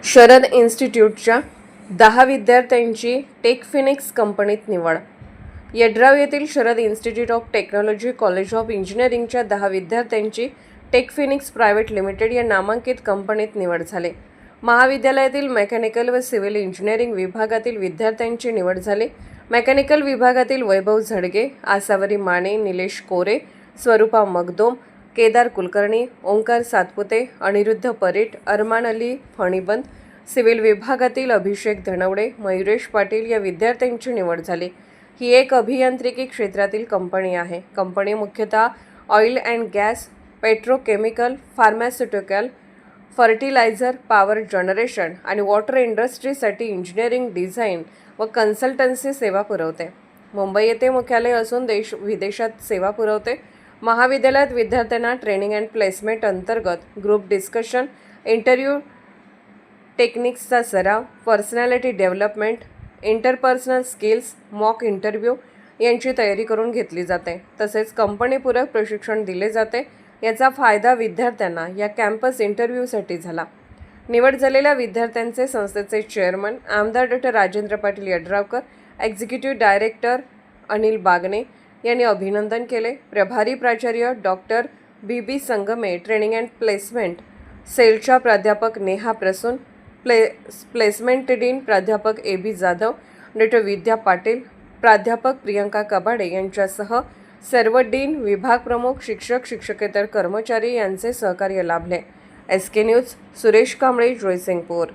शरद इन्स्टिट्यूटच्या 10 विद्यार्थ्यांची टेकफिनिक्स कंपनीत निवड. यड्राव येथील Sharad institute of technology college of इंजिनिअरिंगच्या 10 विद्यार्थ्यांची टेकफिनिक्स प्रायव्हेट लिमिटेड या नामांकित कंपनीत निवड झाली. महाविद्यालयातील मेकॅनिकल व सिव्हिल इंजिनिअरिंग विभागातील विद्यार्थ्यांची निवड झाली. मेकॅनिकल विभागातील वैभव झडगे, आसावरी माने, निलेश कोरे, स्वरूपा मगदोम, केदार कुलकर्णी, ओंकार सातपुते, अनिरुद्ध परीट, अरमान अली फणीबंद, सिव्हिल विभागातील अभिषेक धनवडे, मयुरेश पाटील या विद्यार्थ्यांची निवड झाली. ही एक अभियांत्रिकी क्षेत्रातील कंपनी आहे. कंपनी मुख्यतः oil and gas, petrochemical, pharmaceutical, fertilizer, power generation आणि वॉटर इंडस्ट्रीसाठी इंजिनिअरिंग डिझाईन व कन्सल्टन्सी सेवा पुरवते. मुंबई येथे मुख्यालय असून विदेशात सेवा पुरवते. महाविद्यालयात विद्यार्थ्यांना ट्रेनिंग अँड प्लेसमेंट अंतर्गत ग्रुप डिस्कशन, इंटरव्ह्यू टेक्निक्सचा सराव, personality development, interpersonal skills, mock interview यांची तयारी करून घेतली जाते. तसेच कंपनीपूरक प्रशिक्षण दिले जाते. याचा फायदा विद्यार्थ्यांना या कॅम्पस इंटरव्ह्यूसाठी झाला. निवड झालेल्या विद्यार्थ्यांचे संस्थेचे चेअरमन आमदार डॉ. राजेंद्र पाटील यड्रावकर, एक्झिक्युटिव्ह डायरेक्टर अनिल बागणे यांनी अभिनंदन केले. प्रभारी प्राचार्य डॉक्टर बी संगमे, ट्रेनिंग अँड प्लेसमेंट सेलच्या प्राध्यापक नेहा प्रसून, प्लेसमेंट डीन प्राध्यापक बी जाधव, डॉ. विद्या पाटील, प्राध्यापक प्रियंका कबाडे यांच्यासह सर्व डीन, विभाग प्रमुख, शिक्षक, शिक्षकेतर कर्मचारी यांचे सहकार्य लाभले. SK news, Suresh Kamble, Jaysingpur.